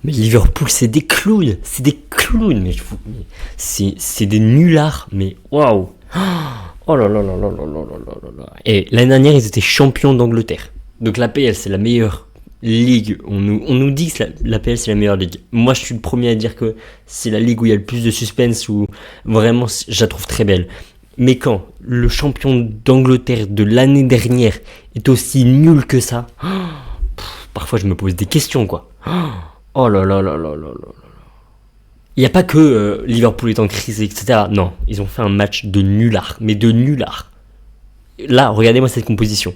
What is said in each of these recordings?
Mais Liverpool, c'est des clowns, c'est des nullards, mais waouh. Oh là là là là là là là là là. Et l'année dernière, ils étaient champions d'Angleterre. Donc l'APL, c'est la meilleure ligue. On nous dit que l'APL, c'est la meilleure ligue. Moi, je suis le premier à dire que c'est la ligue où il y a le plus de suspense, où vraiment, je la trouve très belle. Mais quand le champion d'Angleterre de l'année dernière est aussi nul que ça, parfois je me pose des questions, quoi. Oh là là là là là là. Il n'y a pas que Liverpool est en crise, etc. Non, ils ont fait un match de nulard, mais de nulard. Là, regardez-moi cette composition.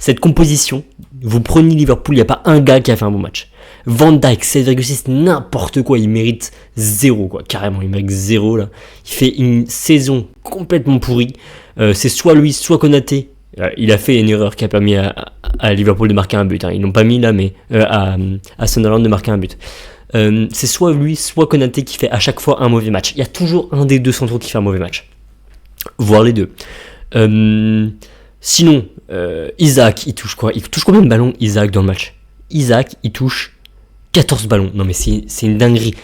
Cette composition, vous prenez Liverpool, il n'y a pas un gars qui a fait un bon match. Van Dijk, 7,6, n'importe quoi, il mérite 0, quoi. Carrément, il mérite 0, là. Il fait une saison complètement pourrie. C'est soit lui, soit Konaté. Il a fait une erreur qui a permis à Liverpool de marquer un but. Ils l'ont pas mis là, mais à Sunderland de marquer un but. C'est soit lui, soit Konaté qui fait à chaque fois un mauvais match. Il y a toujours un des deux centraux qui fait un mauvais match. Voire les deux. Sinon, Isaac, il touche quoi? Il touche combien de ballons, Isaac, dans le match? Isaac, il touche 14 ballons. Non, mais c'est une dinguerie.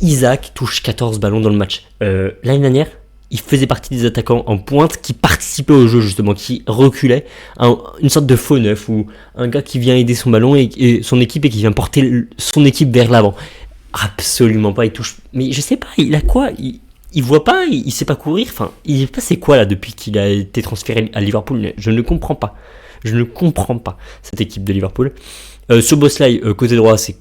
Isaac touche 14 ballons dans le match. L'année dernière, il faisait partie des attaquants en pointe qui participaient au jeu, justement, qui reculaient. Une sorte de faux neuf, ou un gars qui vient aider son ballon et son équipe et qui vient porter son équipe vers l'avant. Absolument pas, il touche. Mais je sais pas, il a quoi? Il voit pas, il sait pas courir. Enfin, il est passé quoi là depuis qu'il a été transféré à Liverpool? Je ne comprends pas. Je ne comprends pas cette équipe de Liverpool. Szoboszlai, côté droit, c'est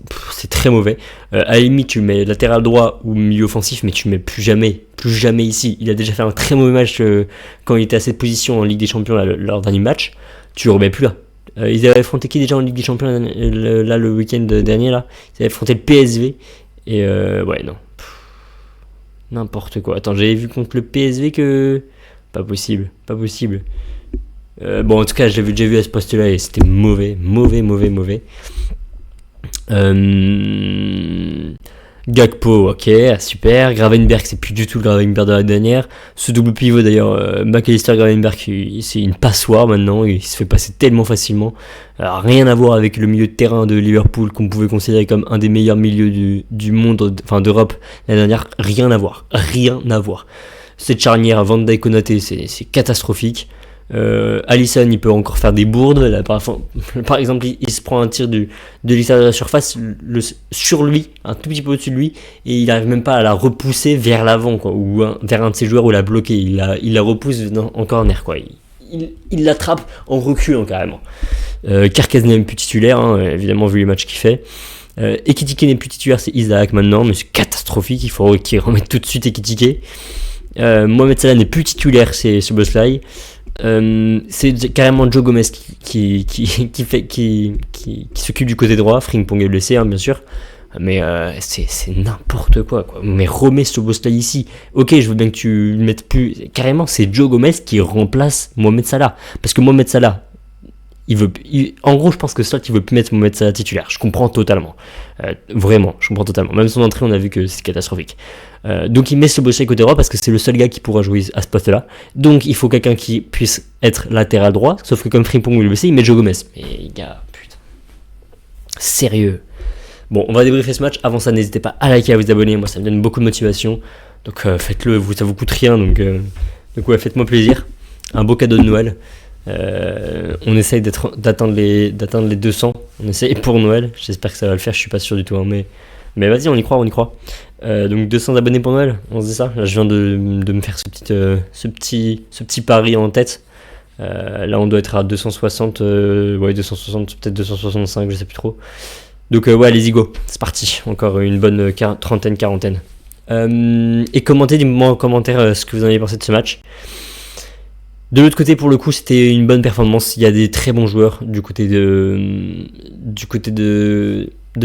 très mauvais. À la limite, tu mets latéral droit ou milieu offensif, mais tu mets plus jamais ici. Il a déjà fait un très mauvais match quand il était à cette position en Ligue des Champions là, lors d'un match. Tu le remets plus là. Ils avaient affronté qui déjà en Ligue des Champions là le week-end dernier là? Ils avaient affronté le PSV et ouais non. N'importe quoi. Attends, j'avais vu contre le PSV que pas possible. Bon, en tout cas, je l'avais déjà vu à ce poste-là et c'était mauvais. Gakpo, ok, super. Gravenberch, c'est plus du tout le Gravenberch de la dernière. Ce double pivot d'ailleurs, McAllister Gravenberch, c'est une passoire maintenant. Il se fait passer tellement facilement. Alors, rien à voir avec le milieu de terrain de Liverpool qu'on pouvait considérer comme un des meilleurs milieux du monde, enfin d'Europe l'année dernière. Rien à voir. Cette charnière Van Dijk Konaté, c'est catastrophique. Alisson, il peut encore faire des bourdes là, par exemple il se prend un tir de l'extérieur de la surface sur lui, un tout petit peu au-dessus de lui, et il n'arrive même pas à la repousser vers l'avant quoi, ou vers un de ses joueurs ou la bloquer, il la repousse en corner quoi. Il l'attrape en reculant carrément. Kerkez n'est même plus titulaire évidemment vu les matchs qu'il fait. Ekitike n'est plus titulaire, c'est Isaac maintenant, mais c'est catastrophique, il faut qu'il remette tout de suite Ekitike. Mohamed Salah n'est plus titulaire, c'est Szoboszlai. C'est carrément Joe Gomez qui s'occupe du côté droit. Frimpong est blessé bien sûr, mais c'est n'importe quoi. Mais remets Szoboszlai ici. Ok, je veux bien que tu le mettes plus. Carrément, c'est Joe Gomez qui remplace Mohamed Salah, parce que Mohamed Salah, en gros, je pense que Slot il veut plus mettre Mohamed Salah titulaire. Je comprends totalement. Vraiment, je comprends totalement. Même son entrée, on a vu que c'est catastrophique. Donc il met Szoboszlai côté droit parce que c'est le seul gars qui pourra jouer à ce poste-là. Donc il faut quelqu'un qui puisse être latéral droit. Sauf que comme Frimpong le sait, il met Joe Gomez. Mais gars, putain. Sérieux. Bon, on va débriefer ce match. Avant ça, n'hésitez pas à liker, à vous abonner. Moi, ça me donne beaucoup de motivation. Donc faites-le, ça vous coûte rien. Donc ouais, faites-moi plaisir. Un beau cadeau de Noël. On essaye d'atteindre les 200. On essaye pour Noël. J'espère que ça va le faire. Je suis pas sûr du tout. Mais vas-y, on y croit. Donc 200 abonnés pour Noël. On se dit ça. Là, je viens de me faire ce petit pari en tête. Là, on doit être à 260. 260, peut-être 265. Je sais plus trop. Donc ouais, allez-y, go. C'est parti. Encore une bonne quarantaine. Et commentez, dites-moi en commentaire ce que vous en avez pensé de ce match. De l'autre côté, pour le coup, c'était une bonne performance. Il y a des très bons joueurs du côté de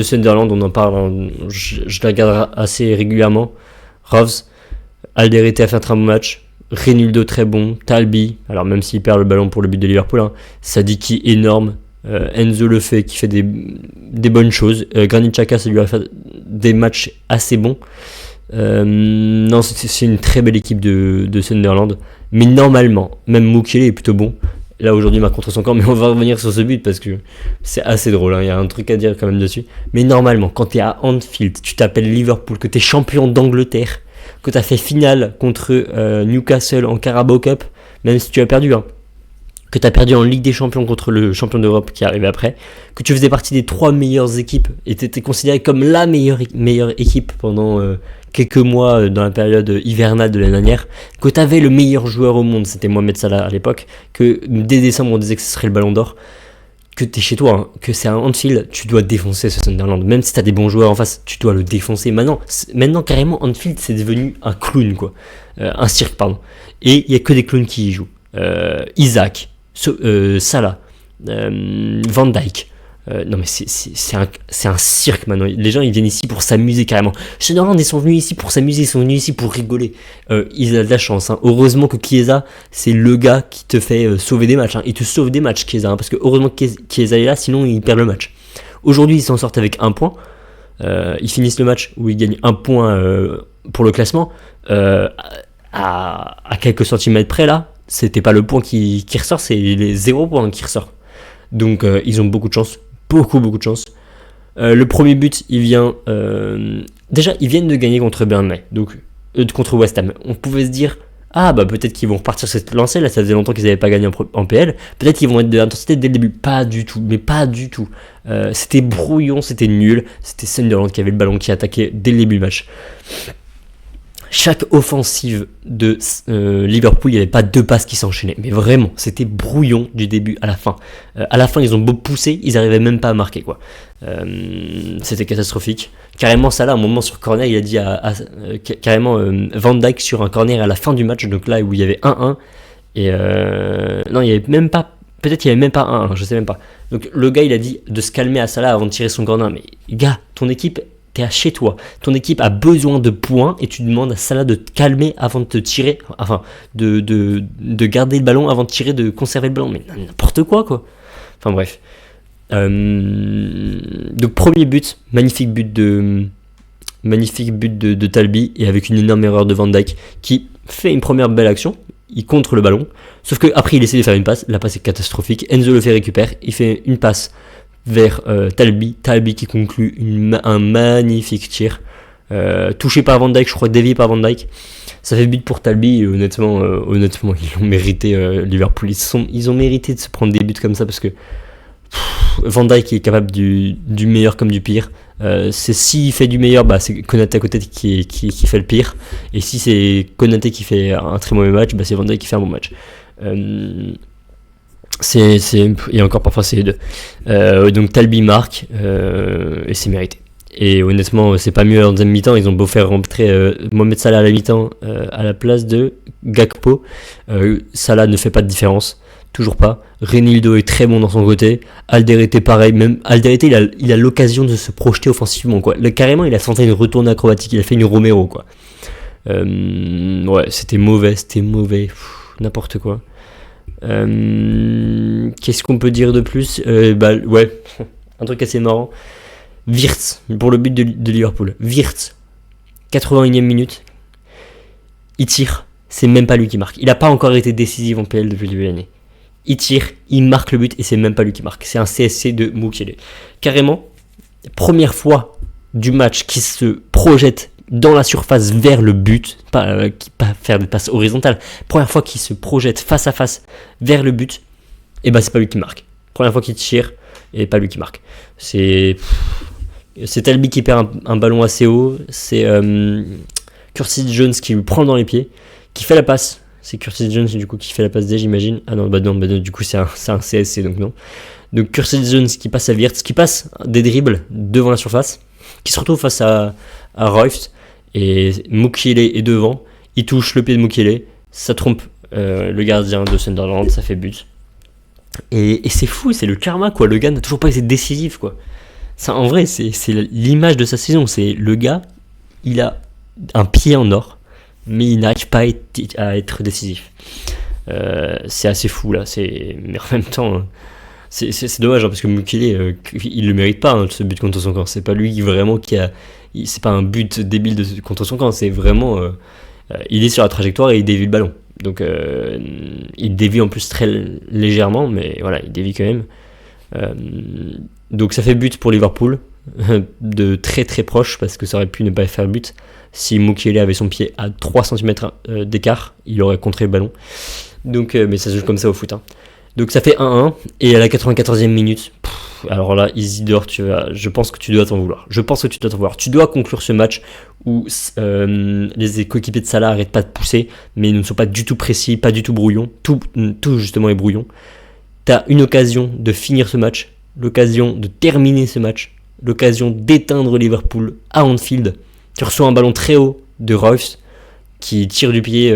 Sunderland. On en parle, je la regarde assez régulièrement. Roves, Alderete a fait un très bon match. Renildo très bon. Talbi, alors même s'il perd le ballon pour le but de Liverpool, Sadiki énorme. Enzo le fait, qui fait des bonnes choses. Granit Xhaka, ça lui a fait des matchs assez bons. Non, c'est une très belle équipe de Sunderland. Mais normalement, même Mukiele est plutôt bon. là aujourd'hui marque contre son camp, mais on va revenir sur ce but parce que c'est assez drôle, hein, il y a un truc à dire quand même dessus. Mais normalement, quand t'es à Anfield, tu t'appelles Liverpool, que t'es champion d'Angleterre, que t'as fait finale contre Newcastle en Carabao Cup, même si tu as perdu, hein, que tu as perdu en Ligue des Champions contre le champion d'Europe qui est arrivé après, que tu faisais partie des 3 meilleures équipes et tu étais considéré comme la meilleure équipe pendant quelques mois dans la période hivernale de l'année dernière, que tu avais le meilleur joueur au monde, c'était Mohamed Salah à l'époque, que dès décembre on disait que ce serait le Ballon d'Or, que tu es chez toi, hein, que c'est un Anfield, tu dois défoncer ce Sunderland, même si tu as des bons joueurs en face, tu dois le défoncer. Maintenant carrément Anfield c'est devenu un clown, quoi, un cirque pardon, et il n'y a que des clowns qui y jouent. Isaac, Salah, Van Dijk. Non mais c'est un cirque maintenant. Les gens ils viennent ici pour s'amuser carrément. Sunderland ils sont venus ici pour s'amuser, ils sont venus ici pour rigoler. Ils ont de la chance. Hein. Heureusement que Chiesa c'est le gars qui te fait sauver des matchs. Hein. Il te sauve des matchs Chiesa, hein, parce que heureusement que Chiesa est là, sinon il perd le match. Aujourd'hui ils s'en sortent avec 1 point. Ils finissent le match où ils gagnent 1 point pour le classement. À quelques centimètres près là. C'était pas le point qui ressort, c'est les 0 points qui ressortent. Donc ils ont beaucoup de chance. Beaucoup de chance. Le premier but, il vient... déjà, ils viennent de gagner contre Burnley. Donc, contre West Ham. On pouvait se dire... Ah, bah peut-être qu'ils vont repartir sur cette lancée. Là, ça faisait longtemps qu'ils n'avaient pas gagné en PL. Peut-être qu'ils vont être de l'intensité dès le début. Pas du tout. Mais pas du tout. C'était brouillon, c'était nul. C'était Sunderland qui avait le ballon, qui attaquait dès le début du match. Chaque offensive de Liverpool, il n'y avait pas 2 passes qui s'enchaînaient. Mais vraiment, c'était brouillon du début à la fin. À la fin, ils ont beau pousser, ils n'arrivaient même pas à marquer, quoi. C'était catastrophique. Carrément, Salah, à un moment sur corner, il a dit carrément Van Dijk sur un corner à la fin du match, donc là où il y avait 1-1. Et non, il n'y avait même pas... Peut-être qu'il n'y avait même pas 1-1, je sais même pas. Donc le gars, il a dit de se calmer à Salah avant de tirer son corner. Mais gars, ton équipe... T'es à chez toi, ton équipe a besoin de points et tu demandes à Salah de te calmer avant de te tirer, enfin de garder le ballon avant de tirer, de conserver le ballon, mais n'importe quoi. Enfin bref. Donc premier but, magnifique but de Talbi et avec une énorme erreur de Van Dijk qui fait une première belle action, il contre le ballon, sauf que après il essaie de faire une passe, la passe est catastrophique, Enzo le fait récupérer, il fait une passe vers Talbi qui conclut un magnifique tir, touché par Van Dijk, je crois dévié par Van Dijk, ça fait but pour Talbi et honnêtement ils l'ont mérité. Liverpool ils ont mérité de se prendre des buts comme ça parce que Van Dijk est capable du meilleur comme du pire. C'est s'il fait du meilleur, bah c'est Konaté à côté qui fait le pire, et si c'est Konaté qui fait un très mauvais match, bah c'est Van Dijk qui fait un bon match. Et encore parfois c'est les deux. Donc Talbi marque et c'est mérité. Et honnêtement, c'est pas mieux en deuxième mi-temps. Ils ont beau faire rentrer Mohamed Salah à la mi-temps à la place de Gakpo. Salah ne fait pas de différence, toujours pas. Renildo est très bon dans son côté. Alderete pareil. Même Alderete, il a l'occasion de se projeter offensivement, quoi. Carrément, il a tenté une retournée acrobatique. Il a fait une Romero, quoi. Ouais, c'était mauvais. N'importe quoi. Qu'est-ce qu'on peut dire de plus? Ouais, un truc assez marrant. Wirtz, pour le but de Liverpool. Wirtz, 81e minute. Il tire, c'est même pas lui qui marque. Il n'a pas encore été décisif en PL depuis le début de l'année. Il tire, il marque le but et c'est même pas lui qui marque. C'est un CSC de Mukiele. Carrément, première fois du match qui se projette dans la surface vers le but, pas faire des passes horizontales. Première fois qu'il se projette face à face vers le but, et c'est pas lui qui marque. Première fois qu'il tire, et pas lui qui marque. C'est Talbi qui perd un ballon assez haut, c'est Curtis Jones qui lui prend dans les pieds, qui fait la passe. C'est Curtis Jones du coup qui fait la passe D, j'imagine. Ah non, non, du coup c'est un CSC, donc non. Donc Curtis Jones qui passe à Wirtz, qui passe des dribbles devant la surface, qui se retrouve face à Royft, et Mukiele est devant, il touche le pied de Mukiele, ça trompe le gardien de Sunderland, ça fait but. Et c'est fou, c'est le karma, quoi. Le gars n'a toujours pas été décisif, quoi. Ça, en vrai, c'est l'image de sa saison. C'est le gars, il a un pied en or, mais il n'arrive pas à être décisif. C'est assez fou, là. Mais en même temps, c'est dommage, hein, parce que Mukiele, il le mérite pas, hein, ce but contre son camp. C'est pas lui vraiment qui a... C'est pas un but débile contre son camp, c'est vraiment... il est sur la trajectoire et il dévie le ballon. Donc il dévie en plus très légèrement, mais voilà, il dévie quand même. Donc ça fait but pour Liverpool, de très très proche, parce que ça aurait pu ne pas faire but. Si Mukiele avait son pied à 3 cm d'écart, il aurait contré le ballon. Donc, mais ça se joue comme ça au foot. Hein. Donc ça fait 1-1, et à la 94e minute, alors là, Isidore, je pense que tu dois t'en vouloir. Tu dois conclure ce match où les coéquipiers de Salah n'arrêtent pas de pousser, mais ils ne sont pas du tout précis, pas du tout brouillons. Tout justement est brouillon. Tu as une occasion de finir ce match, l'occasion de terminer ce match, l'occasion d'éteindre Liverpool à Anfield. Tu reçois un ballon très haut de Royce qui tire du pied,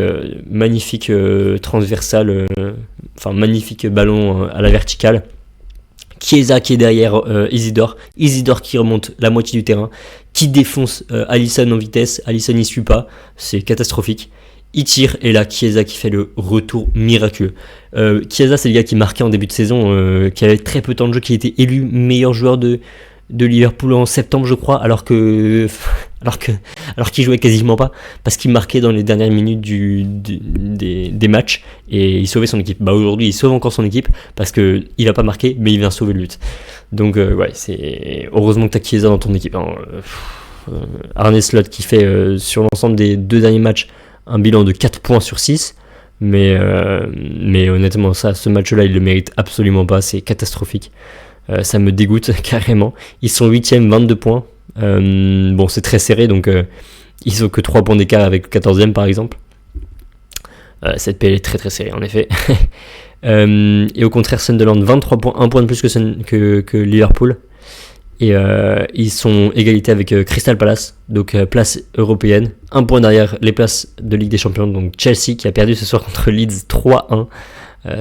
magnifique transversal, magnifique ballon à la verticale. Chiesa qui est derrière Isidore qui remonte la moitié du terrain, qui défonce Alisson en vitesse. Alisson n'y suit pas, c'est catastrophique. Il tire, et là Chiesa qui fait le retour miraculeux. Chiesa, c'est le gars qui marquait en début de saison, qui avait très peu de temps de jeu, qui a été élu meilleur joueur de Liverpool en septembre, je crois, alors qu'il jouait quasiment pas, parce qu'il marquait dans les dernières minutes des matchs, et il sauvait son équipe. Aujourd'hui, il sauve encore son équipe, parce qu'il a pas marqué, mais il vient sauver le but. Donc c'est heureusement que t'as Chiesa dans ton équipe. Hein. Arne Slot qui fait sur l'ensemble des 2 derniers matchs un bilan de 4 points sur 6, mais honnêtement, ce match-là, il le mérite absolument pas, c'est catastrophique. Ça me dégoûte carrément. Ils sont 8ème, 22 points. Bon, c'est très serré, donc ils ont que 3 points d'écart avec le 14ème par exemple. Cette PL est très très serrée en effet. Et au contraire, Sunderland 23 points, 1 point de plus que Liverpool. Et ils sont égalité avec Crystal Palace, donc place européenne. 1 point derrière les places de Ligue des Champions, donc Chelsea qui a perdu ce soir contre Leeds 3-1.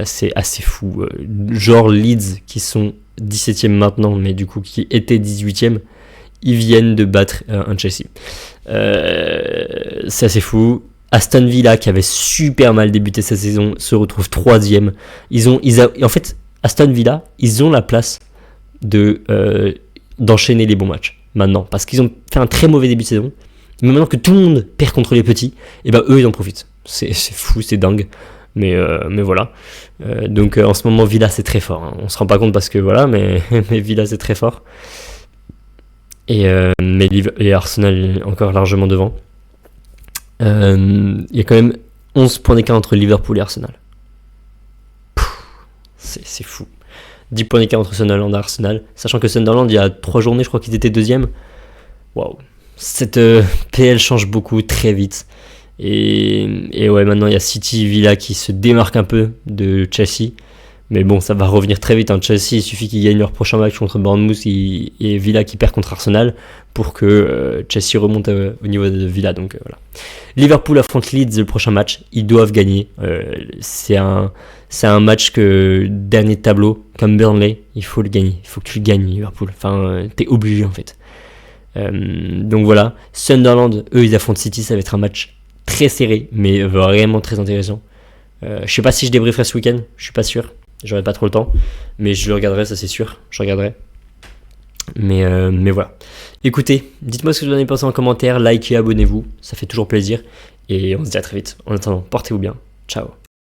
C'est assez fou. Genre Leeds qui sont 17ème maintenant, mais du coup qui étaient 18ème, ils viennent de battre un Chelsea. C'est assez fou. Aston Villa qui avait super mal débuté cette saison se retrouve 3ème. En fait, Aston Villa, ils ont la place d'enchaîner les bons matchs maintenant, parce qu'ils ont fait un très mauvais début de saison. Mais maintenant que tout le monde perd contre les petits, et eux ils en profitent. C'est fou, c'est dingue. Mais voilà. Donc en ce moment, Villa c'est très fort. Hein. On se rend pas compte parce que voilà, mais Villa c'est très fort. Et Arsenal est encore largement devant. Il y a quand même 11 points d'écart entre Liverpool et Arsenal. C'est fou. 10 points d'écart entre Sunderland et Arsenal. Sachant que Sunderland, il y a 3 journées, je crois qu'ils étaient 2ème. Waouh. Cette PL change beaucoup très vite. Et ouais, maintenant il y a City, Villa qui se démarquent un peu de Chelsea. Mais bon, ça va revenir très vite. Hein. Chelsea, il suffit qu'ils gagnent leur prochain match contre Bournemouth et Villa qui perd contre Arsenal pour que Chelsea remonte au niveau de Villa. Donc voilà. Liverpool affronte Leeds le prochain match. Ils doivent gagner. C'est un match que dernier tableau, comme Burnley, il faut le gagner. Il faut que tu le gagnes, Liverpool. Enfin, t'es obligé en fait. Donc voilà. Sunderland, eux, ils affrontent City. Ça va être un match très serré, mais vraiment très intéressant. Je sais pas si je débrieferai ce week-end. Je suis pas sûr. J'aurai pas trop le temps, mais je le regarderai, ça c'est sûr, je regarderai. Mais voilà. Écoutez, dites-moi ce que vous en avez pensé en commentaire, likez, abonnez-vous, ça fait toujours plaisir. Et on se dit à très vite. En attendant, portez-vous bien. Ciao.